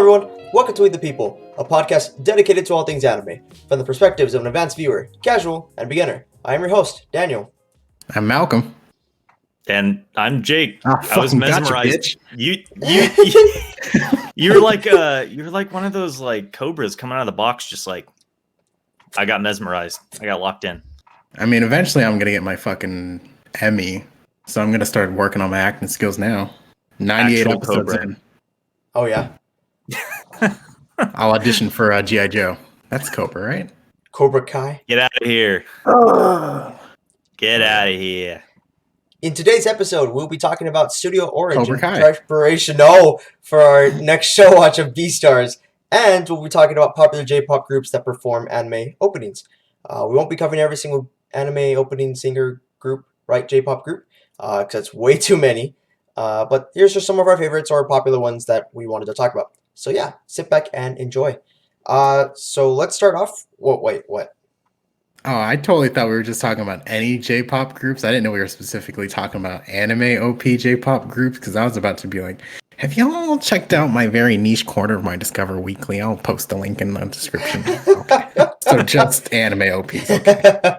everyone, welcome to Weeb the People, a podcast dedicated to all things anime, from the perspectives of an advanced viewer, casual, and beginner. I am your host, Daniel. I'm Malcolm. And I'm Jake. Oh, I was mesmerized. You're like one of those like cobras coming out of the box, just like I got mesmerized. I got locked in. I mean, eventually I'm gonna get my fucking Emmy, so I'm gonna start working on my acting skills now. 98 Actual episodes cobra. in. Oh yeah, I'll audition for G.I. Joe. That's Cobra, right? Cobra Kai. Get out of here. Get out of here. In today's episode, we'll be talking about Studio Orange Cobra in Kai. preparation for our next show watch of Beastars, and we'll be talking about popular J-pop groups that perform anime openings. We won't be covering every single anime opening singer group, right? J-pop group, because it's way too many. But here's just some of our favorites or popular ones that we wanted to talk about. So yeah, sit back and enjoy. So let's start off. What? Oh, I totally thought we were just talking about any J-pop groups. I didn't know we were specifically talking about anime OP J-pop groups, because I was about to be like, have y'all checked out my very niche corner of my Discover Weekly? I'll post the link in the description. Okay. So just anime OPs. Okay.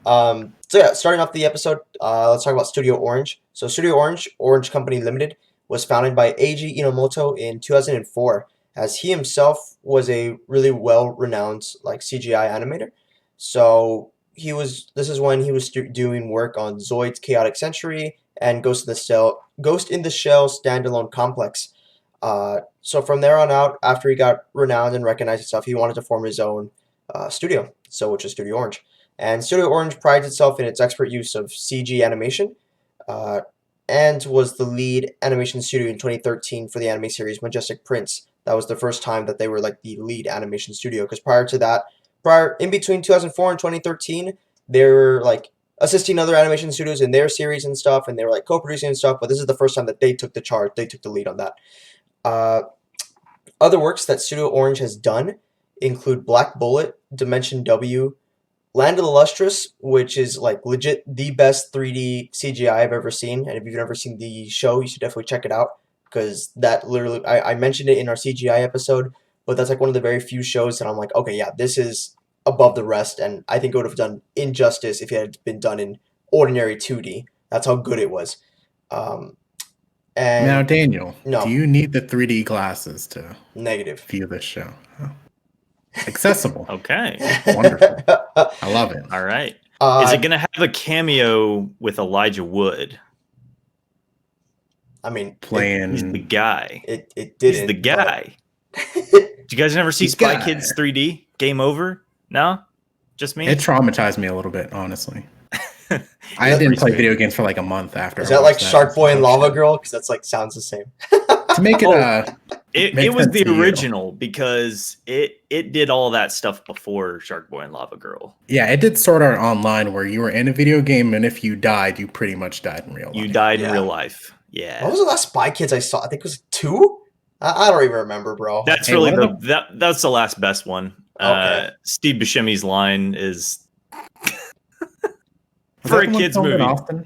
So yeah, starting off the episode, let's talk about Studio Orange. So Studio Orange Company Limited, was founded by Eiji Inomoto in 2004, as he himself was a really well-renowned like CGI animator. So this is when he was doing work on Zoid's Chaotic Century and Ghost in the Shell standalone complex. So from there on out, after he got renowned and recognized and stuff, he wanted to form his own studio, which is Studio Orange. And Studio Orange prides itself in its expert use of CG animation, and was the lead animation studio in 2013 for the anime series Majestic Prince. That was the first time that they were like the lead animation studio, because prior to that, in between 2004 and 2013, they were like assisting other animation studios in their series and stuff, and they were like co-producing and stuff, but this is the first time that they took the charge, they took the lead on that. Other works that Studio Orange has done include Black Bullet, Dimension W, Land of the Lustrous, which is like legit the best 3D CGI I've ever seen, and if you've never seen the show, you should definitely check it out, because that literally, I mentioned it in our CGI episode, but that's like one of the very few shows that I'm like, okay, yeah, this is above the rest, and I think it would have done injustice if it had been done in ordinary 2D. That's how good it was. And Now, Daniel, No. do you need the 3D glasses to Negative. view this show? Oh. Accessible. Okay. Wonderful. I love it. All right. Is it gonna have a cameo with Elijah Wood? I mean, Playing. He's the guy. it didn't. He's the guy. but- Did you guys never see The Spy guy. Kids 3D? Game over? No? Just me? It traumatized me a little bit, honestly. I That's didn't pretty play sweet. video games for like a month after. Is I that like watched Shark Boy and Oh, Lava shit. Girl? Because that's like sounds the same. To make it It Makes was sense the to you. original because it did all that stuff before Shark Boy and Lava Girl. yeah, it did Sword Art Online where you were in a video game, and if you died, you pretty much died in real life. You died Yeah. in real life. Yeah. What was the last Spy Kids I saw? I think it was 2? I don't even remember, bro. That's Hey, really one of that's the last best one. Okay. Steve Buscemi's line is Was for that a the one kids filmed in movie. Austin?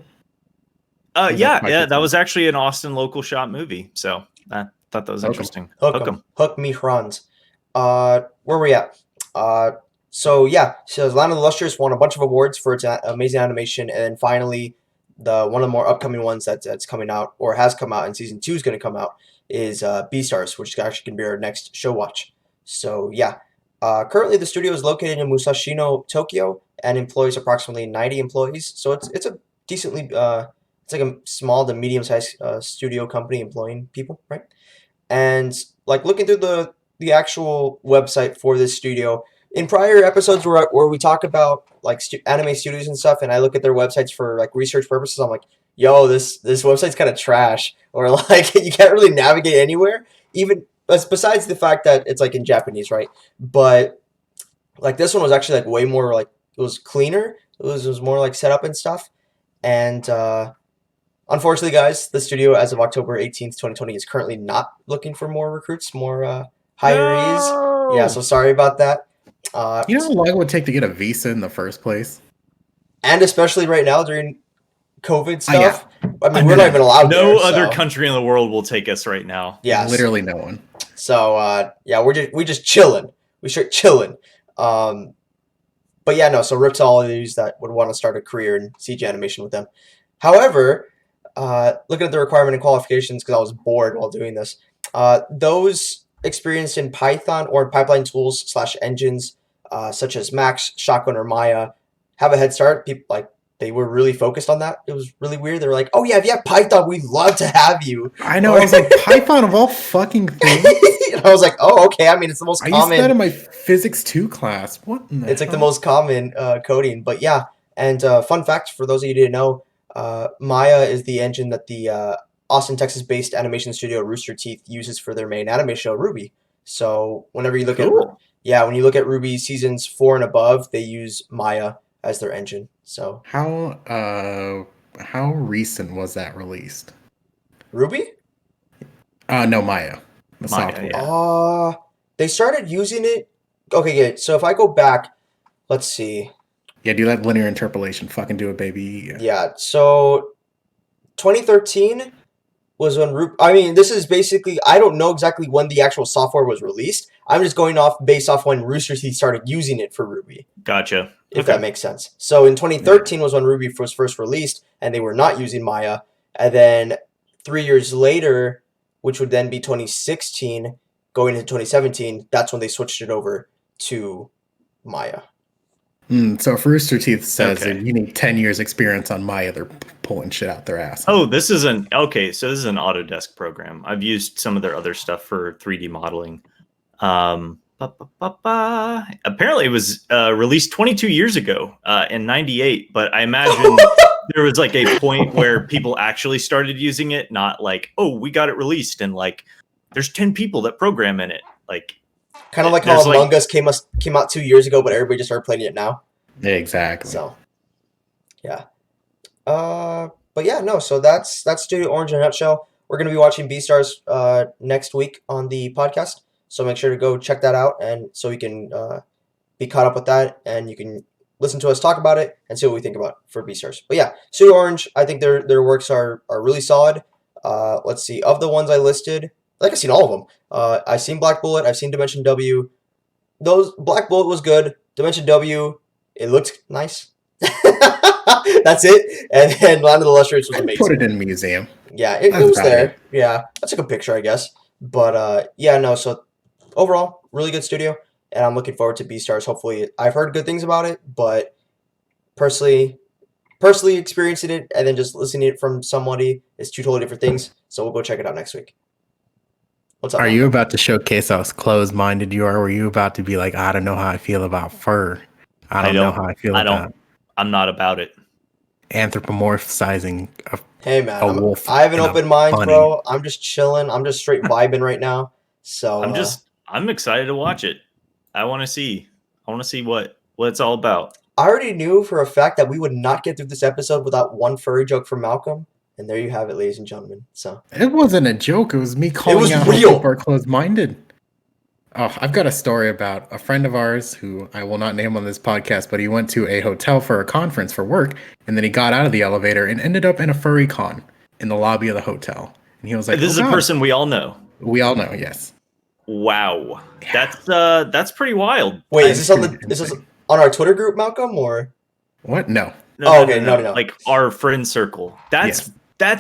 Was Yeah, that my yeah, kids' that one? was actually an Austin local shot movie. So I thought that was Hook 'em. interesting. Hook 'em. Hook me, Franz. Where we at? So Land of the Lustrous won a bunch of awards for its amazing animation, and then finally, one of the more upcoming ones that's coming out or has come out, and season 2 is going to come out, is Beastars, which is actually going to be our next show watch. So yeah, currently the studio is located in Musashino, Tokyo, and employs approximately 90 employees. So it's a decently it's like a small to medium sized studio company employing people, right? And like looking through the actual website for this studio, in prior episodes where we talk about like anime studios and stuff, and I look at their websites for like research purposes, I'm like, yo, this website's kind of trash, or like you can't really navigate anywhere, even besides the fact that it's like in Japanese, right? But like this one was actually like way more like, it was cleaner, it was more like set up and stuff. And unfortunately, guys, the studio as of October 18th, 2020 is currently not looking for more recruits, more hirees. No! Yeah, so sorry about that. You know how long it would take to get a visa in the first place? And especially right now during COVID Oh, yeah. stuff, I mean, we're not even allowed No there, other so. country in the world will take us right now. Yes. Literally no one. So yeah, we just chilling. We start chilling. But yeah, no. So rip to all of these that would want to start a career in CG animation with them. However, looking at the requirement and qualifications, because I was bored while doing this, those experienced in Python or pipeline tools / engines such as Max, Shotgun, or Maya have a head start. People like they were really focused on that. It was really weird. They were like, "Oh yeah, if you have Python, we'd love to have you." I know. I was like, Python of all fucking things. And I was like, "Oh, okay." I mean, it's the most I used common. that in my physics 2 class. What? It's like the most common coding. But yeah, and fun fact for those of you who didn't know, Maya is the engine that the Austin, Texas-based animation studio Rooster Teeth uses for their main anime show Ruby. So whenever you look Cool. when you look at Ruby seasons 4 and above, they use Maya as their engine. So How recent was that released? Ruby? No, Maya. The Maya, software. yeah. They started using it. Okay, yeah. So if I go back, let's see. Yeah, do that linear interpolation. Fucking do it, baby. Yeah. So 2013 was when I mean, this is basically, I don't know exactly when the actual software was released. I'm just going based off when Rooster Teeth started using it for Ruby, Gotcha. if that makes sense. So in 2013 was when Ruby was first released, and they were not using Maya. And then 3 years later, which would then be 2016, going into 2017, that's when they switched it over to Maya. So if Rooster Teeth says Okay. that you need 10 years experience on Maya, they're pulling shit out their ass. Oh, this is an Autodesk program. I've used some of their other stuff for 3D modeling. Apparently it was released 22 years ago in 98, but I imagine there was like a point where people actually started using it, not like, oh, we got it released and like there's 10 people that program in it. Like Kind of like how Among Us came out 2 years ago, but everybody just started playing it now. Yeah, exactly. So, yeah. But yeah, no. So that's Studio Orange in a nutshell. We're gonna be watching Beastars next week on the podcast. So make sure to go check that out, and so you can be caught up with that, and you can listen to us talk about it and see what we think about for Beastars. But yeah, Studio Orange, I think their works are really solid. Let's see, of the ones I listed, like I've seen all of them. I've seen Black Bullet, I've seen Dimension W. Those Black Bullet was good. Dimension W, it looked nice. That's it. And then Land of the Lustrous was amazing. Put it in a museum. Yeah, it was there. Yeah, that's a good picture, I guess. But yeah, no. So overall, really good studio, and I'm looking forward to Beastars. Hopefully, I've heard good things about it, but personally experiencing it and then just listening to it from somebody is two totally different things. So we'll go check it out next week. What's up? Are you about to showcase how closed-minded you are? Or were you about to be like, I don't know how I feel about fur. I don't know how I feel about I'm not about it. Anthropomorphizing Hey man, a wolf. I have an open mind, bunny. bro. I'm just chilling. I'm just straight vibing right now. So I'm excited to watch it. I want to see what it's all about. I already knew for a fact that we would not get through this episode without one furry joke from Malcolm. And there you have it, ladies and gentlemen. So it wasn't a joke. It was me calling out real. how people are closed-minded. Oh, I've got a story about a friend of ours who I will not name on this podcast, but he went to a hotel for a conference for work, and then he got out of the elevator and ended up in a furry con in the lobby of the hotel. And he was like, "This is a person we all know." We all know, yes. Wow, Yeah. that's pretty wild. Wait, is this on our Twitter group, Malcolm, or what? No. No. Like our friend circle. That's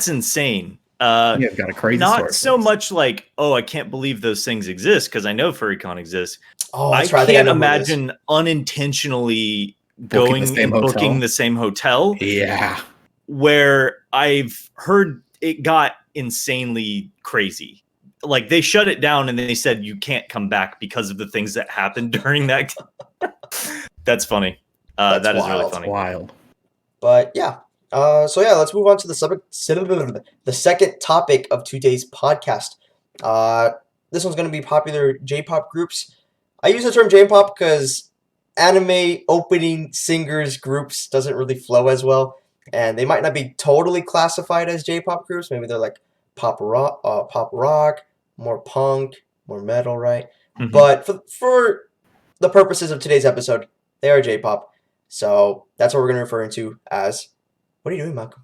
insane. Yeah, got a crazy not story. So much like, oh, I can't believe those things exist because I know FurryCon exists. Oh, I can't imagine unintentionally booking the same hotel. Yeah. Where I've heard it got insanely crazy. Like they shut it down and they said you can't come back because of the things that happened during that. That's funny. That is really funny. Wild. But yeah. So yeah, let's move on to the second topic of today's podcast. This one's going to be popular J-pop groups. I use the term J-pop because anime opening singers groups doesn't really flow as well, and they might not be totally classified as J-pop groups. Maybe they're like pop rock, more punk, more metal, right? Mm-hmm. But for the purposes of today's episode, they are J-pop. So that's what we're going to refer to as. What are you doing, Malcolm?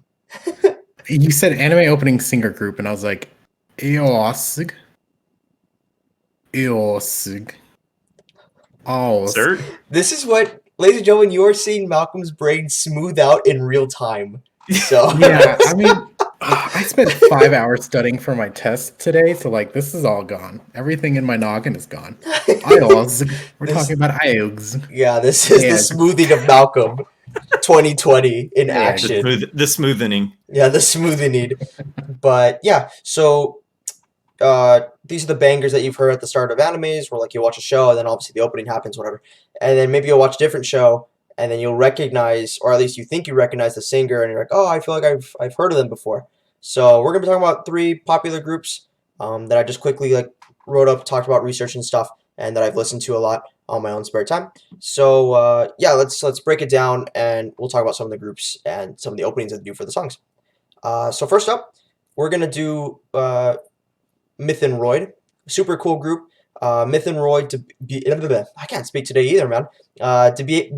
You said anime opening singer group, and I was like, Eosig. Oh, Sir? This is what, ladies and gentlemen, you are seeing Malcolm's brain smooth out in real time. So yeah. I mean, I spent 5 hours studying for my test today, so like this is all gone. Everything in my noggin is gone. Iosg. We're talking about Iogs. Yeah, this is Yeah. the smoothing of Malcolm, 2020 in Yeah, action. The smoothening. Yeah, the smoothing. But yeah, so these are the bangers that you've heard at the start of animes, where like you watch a show and then obviously the opening happens, whatever, and then maybe you'll watch a different show and then you'll recognize, or at least you think you recognize the singer, and you're like, oh, I feel like I've heard of them before. So we're gonna be talking about 3 popular groups that I just quickly like wrote up, talked about research and stuff, and that I've listened to a lot on my own spare time. So yeah, let's break it down, and we'll talk about some of the groups and some of the openings that they do for the songs. So first up, we're gonna do Myth and Roid, super cool group. Myth and Roid to be. I can't speak today either, man. To be.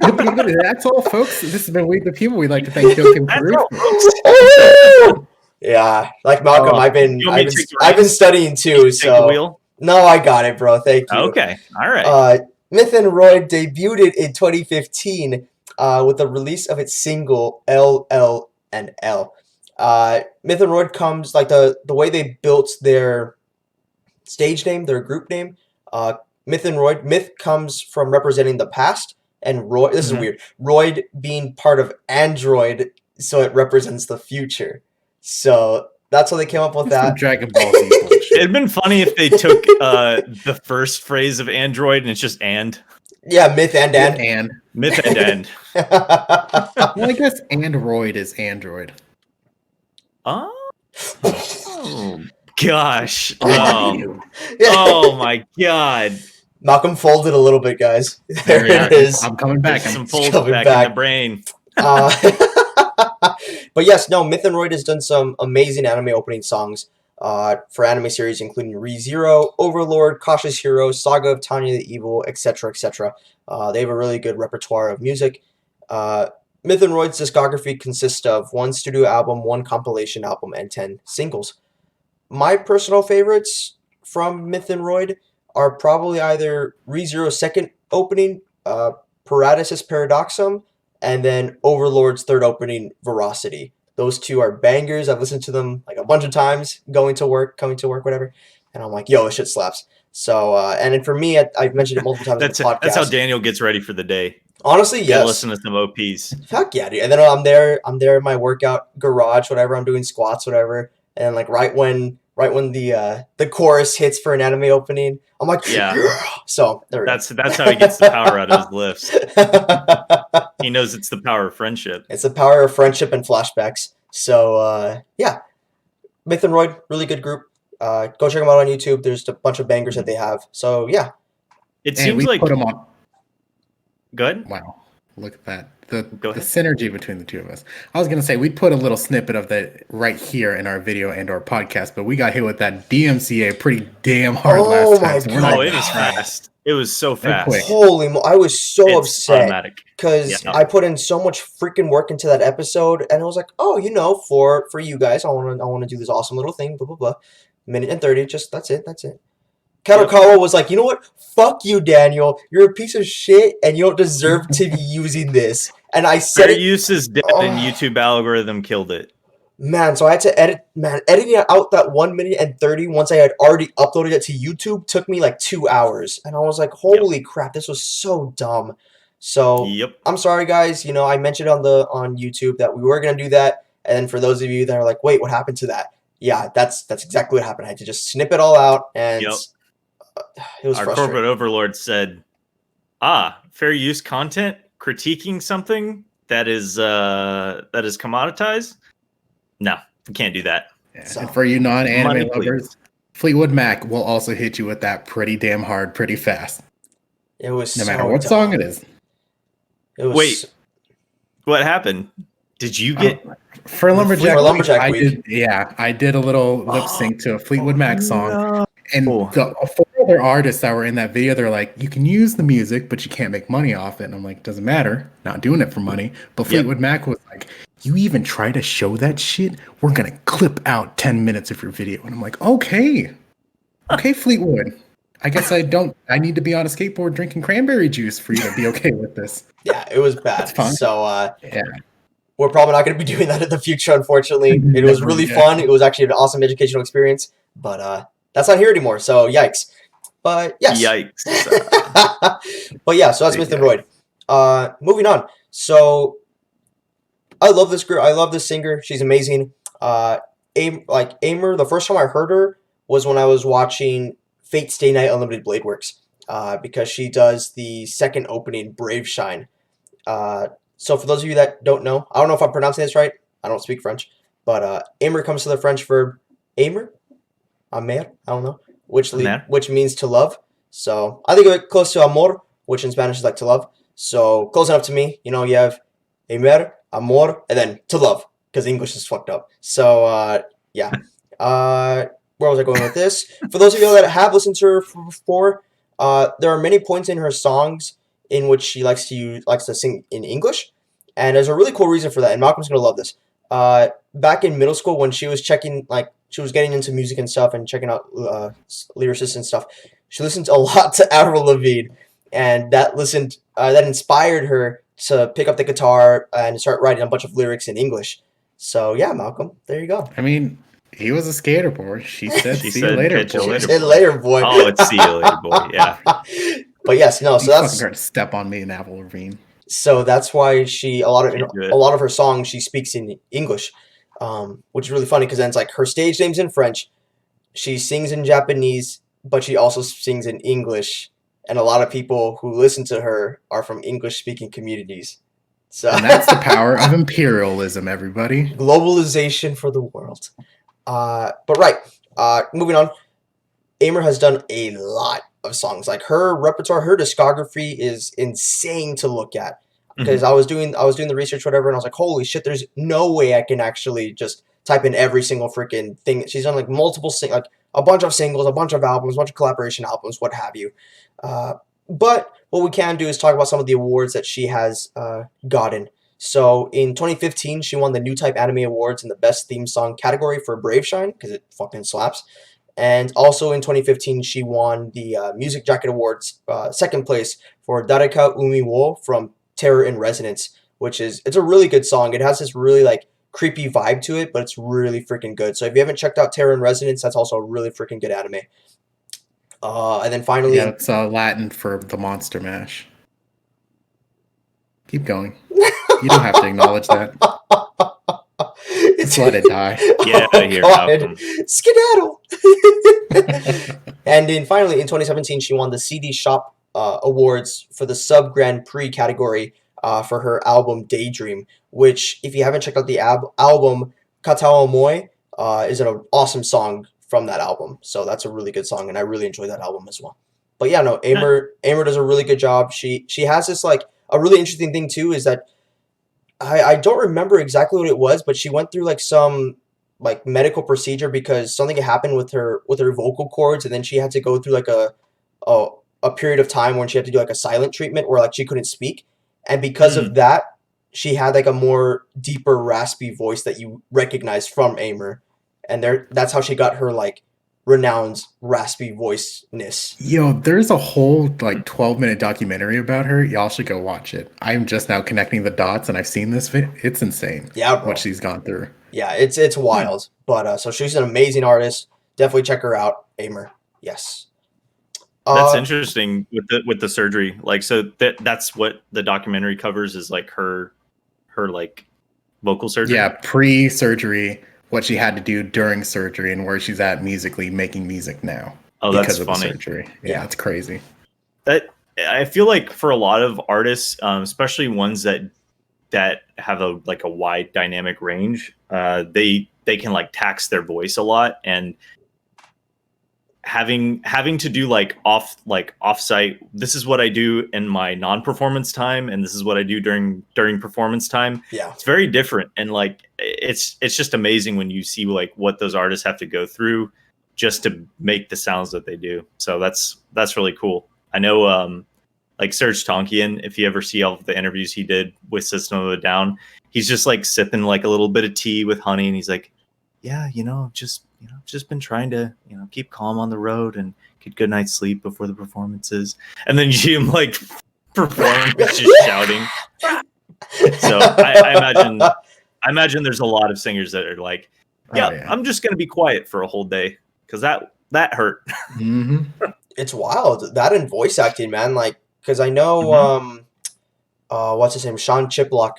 That's all, folks. This has been Weeb the People. We'd like to thank Joakim That's Peru. all, folks. Yeah, like Malcolm, Oh, I've been you want me to take the I've been reins? studying too. Take the So wheel. no, I got it, bro. Thank you. Okay. All right. Myth and Roid debuted in 2015 with the release of its single LL and L. Myth and Roid comes like the way they built their stage name, their group name. Myth and Roid. Myth comes from representing the past, and Roid. This is Mhm. weird. Roid being part of Android, so it represents the future. So that's how they came up with Some that. Dragon Ball Z bullshit. It'd been funny if they took the first phrase of Android and it's just and. Yeah, Myth and And Myth and end. well, I guess Android is Android. Oh gosh. Oh. Oh my god. Malcolm folded a little bit, guys. There Yeah, it is. I'm coming back. Some I'm folds coming back back. in the brain. Uh, but yes, no, Myth and Roid has done some amazing anime opening songs for anime series, including ReZero, Overlord, Cautious Hero, Saga of Tanya the Evil, etc., etc. They have a really good repertoire of music. Myth and Roid's discography consists of 1 studio album, 1 compilation album, and 10 singles. My personal favorites from Myth and Roid are probably either ReZero's second opening, Paradoxus Paradoxum, and then Overlord's third opening, Veracity. Those 2 are bangers. I've listened to them like a bunch of times, going to work, coming to work, whatever. And I'm like, yo, this shit slaps. So, and then for me, I've mentioned it multiple times in the podcast. That's how Daniel gets ready for the day. Honestly, Yeah, yes. listen to some OPs. Fuck yeah, dude. And then I'm there in my workout garage, whatever. I'm doing squats, whatever. And then, like right when the chorus hits for an anime opening, I'm like, Yeah. So there we go. That's how he gets the power out of his lifts. He knows it's the power of friendship. It's the power of friendship and flashbacks. So yeah, Myth and Roid, really good group. Go check them out on YouTube. There's a bunch of bangers that they have. So yeah, It And seems we like put them on. good. Wow, look at that. The Go ahead. synergy between the 2 of us. I was gonna say we'd put a little snippet of that right here in our video and our podcast, but we got hit with that DMCA pretty damn hard Oh last my time. So we're God. Oh, not it was fast. It was so fast. quick. holy I was so It's upset. automatic. Because Yeah. I put in so much freaking work into that episode, and I was like, oh, for you guys, I want to do this awesome little thing, blah blah blah. Minute and 30, just that's it. Kadokawa was like, you know what? Fuck you, Daniel. You're a piece of shit, and you don't deserve to be using this. And I said Fair it, use is dead, and Oh. YouTube algorithm killed it. man. So I had to editing out that 1 minute and 30 once I had already uploaded it to YouTube took me like 2 hours, and I was like, holy crap, this was so dumb. So Yep. I'm sorry, guys. I mentioned on YouTube that we were gonna do that, and for those of you that are like, "Wait, what happened to that?" Yeah, that's exactly what happened. I had to just snip it all out, and Yep. it was Our frustrating. corporate overlord said, fair use content critiquing something that is commoditized. No, we can't do that. Yeah. So, And for you non-anime money, please. lovers, Fleetwood Mac will also hit you with that pretty damn hard, pretty fast. It was No so matter what dumb. song it is. It was Wait. What happened? Did you get? For Lumberjack, For Lumberjack Week, Week. I did a little lip sync to a Fleetwood Mac song. No. And Cool. the 4 other artists that were in that video, they're like, you can use the music, but you can't make money off it. And I'm like, doesn't matter. Not doing it for money. But Yep. Fleetwood Mac was like, you even try to show that shit, we're gonna clip out 10 minutes of your video. And I'm like, okay, Fleetwood. I guess I need to be on a skateboard drinking cranberry juice for you to be okay with this. Yeah, it was bad. That's fine. So Yeah. we're probably not going to be doing that in the future, unfortunately. It was really fun. It was actually an awesome educational experience, but that's not here anymore. So yikes. But yes. Yikes. But yeah, so that's Myth and Roid. Moving on. So I love this girl. I love this singer. She's amazing. Aimer, the first time I heard her was when I was watching Fate Stay Night Unlimited Blade Works, because she does the second opening, Brave Shine. So for those of you that don't know, I don't know if I'm pronouncing this right. I don't speak French, but aimer comes to the French verb aimer, amer, I don't know, which means to love. So I think of it close to amor, which in Spanish is like to love. So close enough to me. You know, you have aimer, amor, and then to love, because English is fucked up. So yeah. Where was I going with this? For those of you that have listened to her before, there are many points in her songs in which she likes to sing in English, and there's a really cool reason for that. And Malcolm's gonna love this. Back in middle school, when she was she was getting into music and stuff and checking out lyricists and stuff, she listened a lot to Avril Lavigne, and that inspired her to pick up the guitar and start writing a bunch of lyrics in English. So yeah, Malcolm, there you go. I mean, he was a skater boy. She said, "See you later, boy." She said, "Later, boy." Oh, it's "See you later, boy." Yeah. But yes, no. So that's fucking step on me in Avril Lavigne. So that's why a lot of her songs she speaks in English, which is really funny because then it's like her stage name's in French, she sings in Japanese, but she also sings in English, and a lot of people who listen to her are from English-speaking communities. So and that's the power of imperialism, everybody. Globalization for the world. But right, moving on. Aimer has done a lot of songs. Like her repertoire, her discography is insane to look at. Because I was doing the research, whatever, and I was like, holy shit, there's no way I can actually just type in every single freaking thing. She's done like a bunch of singles, a bunch of albums, a bunch of collaboration albums, what have you. But what we can do is talk about some of the awards that she has gotten. So in 2015, she won the New Type Anime Awards in the Best Theme Song category for Brave Shine, because it fucking slaps. And also in 2015, she won the Music Jacket Awards, second place for Dareka Umi wo from Terror in Resonance, it's a really good song. It has this really like creepy vibe to it, but it's really freaking good. So if you haven't checked out Terror in Resonance, that's also a really freaking good anime. And then finally, yeah, it's Latin for the Monster Mash. Keep going. You don't have to acknowledge that. Just let it die. Yeah, God. Skedaddle. And then finally, in 2017, she won the CD Shop Awards for the Sub Grand Prix category for her album Daydream, which, if you haven't checked out the album, Katao Moi is an awesome song from that album. So that's a really good song, and I really enjoy that album as well. But yeah, no, Aimer does a really good job. She has this like a really interesting thing too, is that I don't remember exactly what it was, but she went through like some like medical procedure because something happened with her vocal cords, and then she had to go through like a period of time when she had to do like a silent treatment where like she couldn't speak, and because of that, she had like a more deeper raspy voice that you recognize from Aimer, and that's how she got her like renowned raspy voiceness. Yo, there's a whole like 12-minute documentary about her. Y'all should go watch it. I'm just now connecting the dots, and I've seen this video. It's insane. Yeah, bro. What she's gone through. Yeah, it's wild. But so she's an amazing artist. Definitely check her out, Aimer. Yes. That's interesting with the surgery. Like, so that's what the documentary covers, is like her like vocal surgery. Yeah, pre-surgery, what she had to do during surgery, and where she's at musically, making music now. Oh, that's funny. The surgery. Yeah, it's crazy. That I feel like for a lot of artists, especially ones that have a wide dynamic range, they can like tax their voice a lot, and having to do like off-site, this is what I do in my non-performance time, and this is what I do during performance time. Yeah, it's very different, and like it's just amazing when you see like what those artists have to go through just to make the sounds that they do. So that's really cool. I know like Serge Tonkian, if you ever see all of the interviews he did with System of a Down, he's just like sipping like a little bit of tea with honey, and he's like, yeah, just been trying to, keep calm on the road and get good night's sleep before the performances. And then you see him like perform, just shouting. So I imagine there's a lot of singers that are like, yeah. I'm just gonna be quiet for a whole day because that hurt. Mm-hmm. It's wild, that and voice acting, man. Like, because I know what's his name, Sean Chiplock.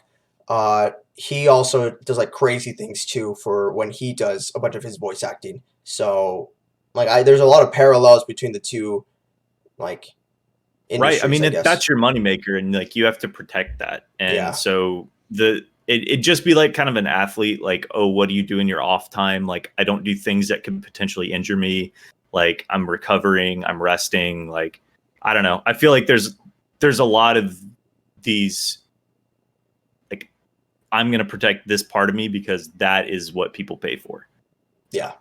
He also does like crazy things too for when he does a bunch of his voice acting. So like there's a lot of parallels between the two, like, industries, right. I mean, guess. that's your moneymaker, and like you have to protect that. And so it just be like kind of an athlete, like, oh, what do you do in your off time? Like, I don't do things that could potentially injure me. Like, I'm recovering, I'm resting. Like, I don't know. I feel like there's a lot of these, like, I'm going to protect this part of me because that is what people pay for. Yeah.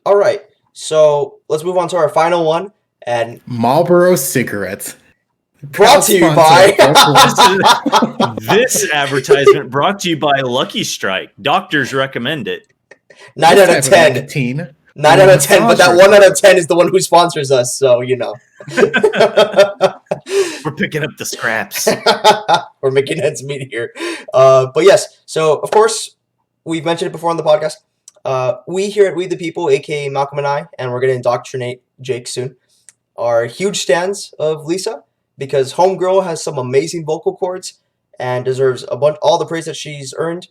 All right. So let's move on to our final one. And Marlboro cigarettes. Brought to you by this advertisement brought to you by Lucky Strike. Doctors recommend it. 9 out of 10. 9 out of 10, but that 1 out of 10 is the one who sponsors us, so We're picking up the scraps. We're making ends meet here. But yes, so of course, we've mentioned it before on the podcast. We here at We the People, aka Malcolm and I, and we're going to indoctrinate Jake soon, are huge stands of Lisa because Homegirl has some amazing vocal cords and deserves all the praise that she's earned.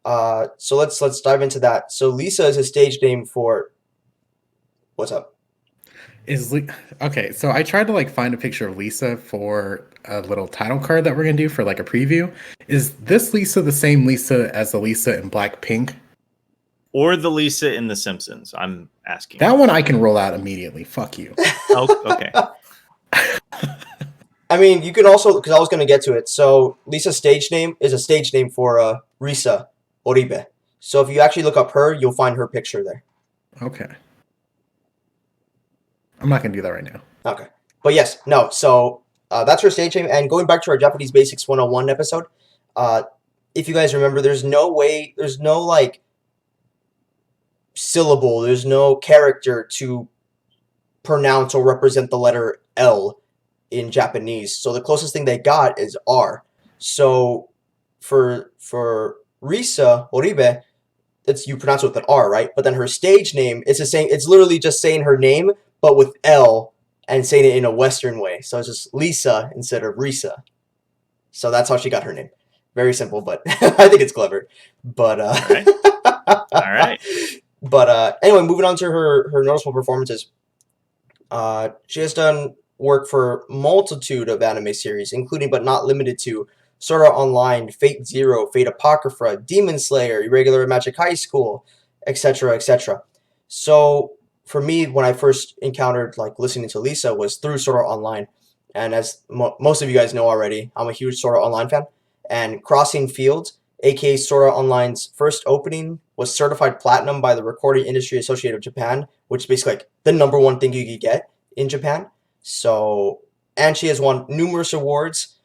So let's dive into that. So Lisa is a stage name for what's up? Okay, so I tried to like find a picture of Lisa for a little title card that we're gonna do for like a preview. Is this Lisa the same Lisa as the Lisa in Blackpink? Or the Lisa in The Simpsons? I'm asking. That one I can roll out immediately. Fuck you. Oh, okay. I mean, you can also, because I was going to get to it. So Lisa's stage name is a stage name for Risa Oribe. So if you actually look up her, you'll find her picture there. Okay. I'm not going to do that right now. Okay. But yes, no. So that's her stage name. And going back to our Japanese Basics 101 episode, if you guys remember, there's no like syllable, there's no character to pronounce or represent the letter L in Japanese. So the closest thing they got is R. So for Risa Oribe, you pronounce it with an R, right? But then her stage name, it's literally just saying her name, but with L and saying it in a Western way. So it's just Lisa instead of Risa. So that's how she got her name. Very simple, but I think it's clever. But All right. But anyway, moving on to her noticeable performances. She has done work for multitude of anime series, including but not limited to Sword Art Online, Fate Zero, Fate Apocrypha, Demon Slayer, Irregular Magic High School, etc., etc. So for me, when I first encountered like listening to Lisa was through Sword Art Online, and as most of you guys know already, I'm a huge Sword Art Online fan. And Crossing Fields, aka Sword Art Online's first opening, was certified platinum by the Recording Industry Association of Japan, which is basically like the #1 thing you could get in Japan. So, and she has won numerous awards,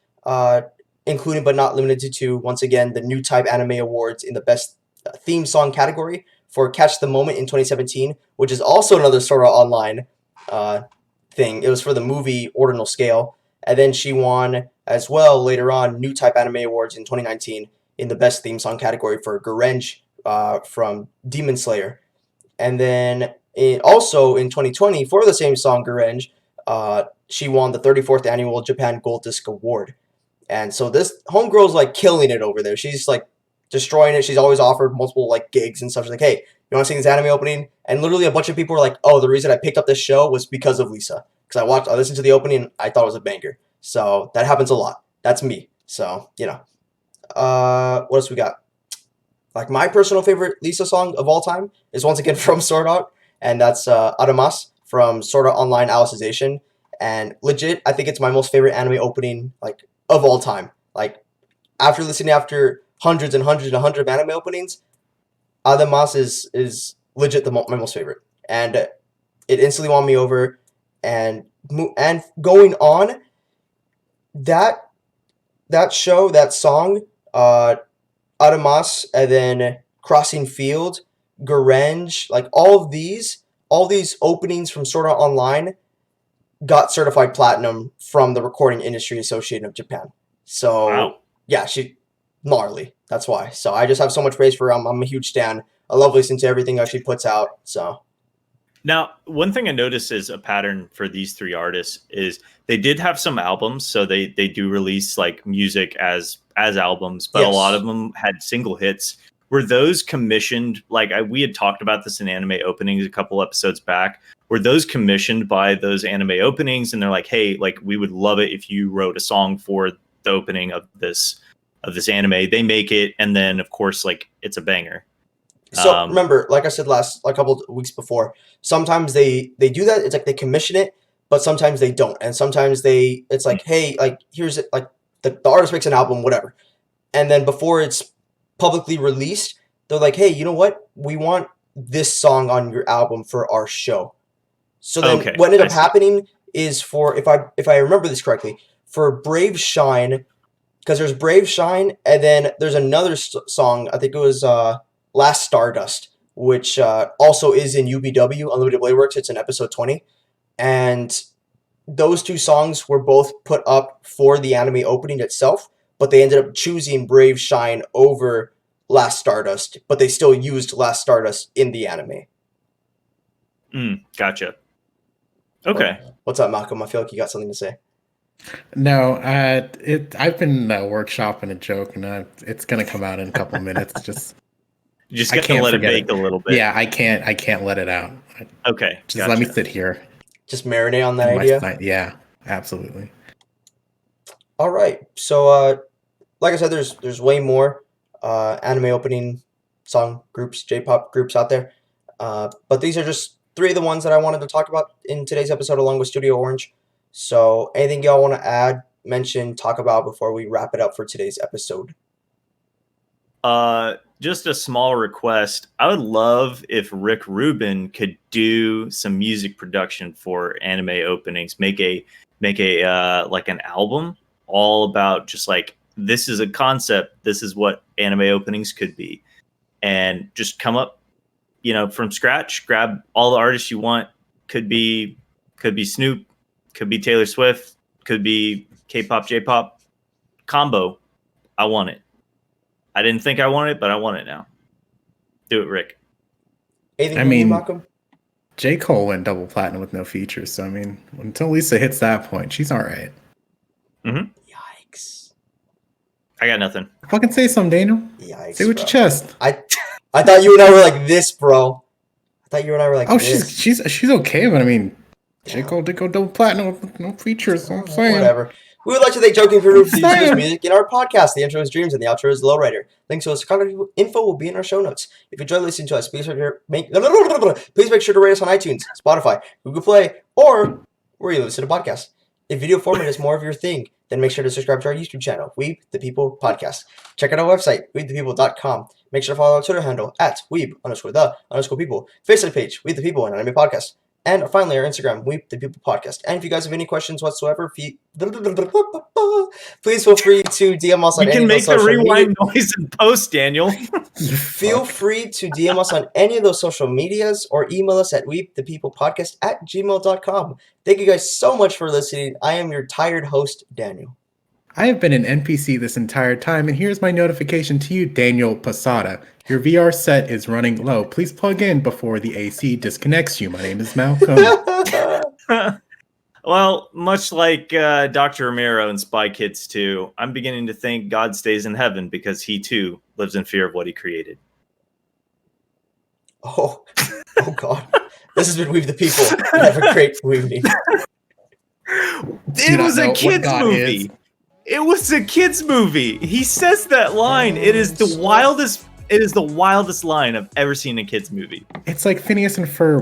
including but not limited to, once again, the New Type Anime Awards in the Best Theme Song category for Catch the Moment in 2017, which is also another Sword Art Online thing. It was for the movie Ordinal Scale. And then she won, as well, later on, New Type Anime Awards in 2019 in the Best Theme Song category for Gurenge from Demon Slayer. And then also in 2020, for the same song, Gurenge, she won the 34th Annual Japan Gold Disc Award. And so this homegirl's like killing it over there. She's like destroying it. She's always offered multiple like gigs and stuff. She's like, hey, you want to sing this anime opening? And literally a bunch of people were like, oh, the reason I picked up this show was because of Lisa. Because I listened to the opening and I thought it was a banger. So that happens a lot. That's me. So, what else we got? Like my personal favorite Lisa song of all time is once again from Sword Art, and that's Adamas from Sword Art Online Alicization. And legit, I think it's my most favorite anime opening like of all time. Like after hundreds and hundreds and hundreds of anime openings, Adamas is legit my most favorite, and it instantly won me over. And going on, that show, that song, Adamas, and then Crossing Field, Garenge, like all these openings from Sword Art Online got certified platinum from the Recording Industry Association of Japan. So Wow. yeah, she gnarly. That's why. So I just have so much praise for her. I'm a huge stan. I love listening to everything that she puts out. So Now, one thing I noticed is a pattern for these three artists is they did have some albums, so they do release like music as albums, but a lot Yes. of them had single hits. Were those commissioned? Like we had talked about this in anime openings a couple episodes back. Were those commissioned by those anime openings? And they're like, hey, like we would love it if you wrote a song for the opening of this anime. They make it, and then of course, like it's a banger. So remember, like I said a couple of weeks before, sometimes they do that. It's like they commission it, but sometimes they don't, and sometimes it's like, hey, like here's it, like the artist makes an album, whatever, and then before it's publicly released, they're like, hey, you know what? We want this song on your album for our show. So then Okay, what ended I up see. happening is for if I remember this correctly, for Brave Shine, because there's Brave Shine, and then there's another song. I think it was Last Stardust, which also is in UBW, Unlimited Blade Works. It's in episode 20. And those two songs were both put up for the anime opening itself, but they ended up choosing Brave Shine over Last Stardust, but they still used Last Stardust in the anime. Gotcha. Okay. What's up, Malcolm? I feel like you got something to say. No, I've been workshopping a joke, and it's gonna come out in a couple minutes. Just You just I got to can't let it forget bake it. a little bit. Yeah, I can't let it out. Okay. Just let me sit here. Just marinate on that in my idea. Yeah, absolutely. All right. So, like I said, there's way more anime opening song groups, J-pop groups out there. But these are just three of the ones that I wanted to talk about in today's episode, along with Studio Orange. So, anything y'all want to add, mention, talk about before we wrap it up for today's episode? Just a small request. I would love if Rick Rubin could do some music production for anime openings. Make a like an album all about just like this is a concept. This is what anime openings could be, and just come up, from scratch. Grab all the artists you want. Could be Snoop, could be Taylor Swift, could be K-pop, J-pop combo. I want it. I didn't think I wanted it, but I want it now. Do it, Rick. Anything I from you, mean- Malcolm? J. Cole went double platinum with no features, so I mean, until Lisa hits that point, she's all right. Yikes. I got nothing. Fucking say something, Daniel. Yikes. Say with bro. your chest. I thought you and I were like this, bro. I thought you and I were like Oh, this. she's okay, but I mean, J. Yeah. Cole did go double platinum with no features. So I'm saying. Whatever. We would like to thank Joking for using Saying. this music in our podcast. The intro is Dreams and the outro is Lowrider. Links to us contact info will be in our show notes. If you enjoy listening to us, please make sure to rate us on iTunes, Spotify, Google Play, or where you listen to podcasts. If video format is more of your thing, then make sure to subscribe to our YouTube channel, Weeb the People Podcast. Check out our website, weebthepeople.com. Make sure to follow our Twitter handle at Weeb_the_people. Facebook page, Weeb the People and Anime Podcast. And finally, our Instagram, Weeb the People Podcast. And if you guys have any questions whatsoever, please feel free to DM us on You any can of those make the social media. rewind noise in post, Daniel. Feel free to DM us on any of those social medias or email us at weebthepeoplepodcast@gmail.com. Thank you guys so much for listening. I am your tired host, Daniel. I have been an NPC this entire time, and here's my notification to you, Daniel Posada. Your VR set is running low. Please plug in before the AC disconnects you. My name is Malcolm. Well, much like Dr. Romero in Spy Kids 2, I'm beginning to think God stays in heaven because he too lives in fear of what he created. Oh God. This has been Weave the People. Have a great evening. It was a kids movie. It was a kids movie. He says that line. It is the wildest line I've ever seen in a kids movie. It's like Phineas and Ferb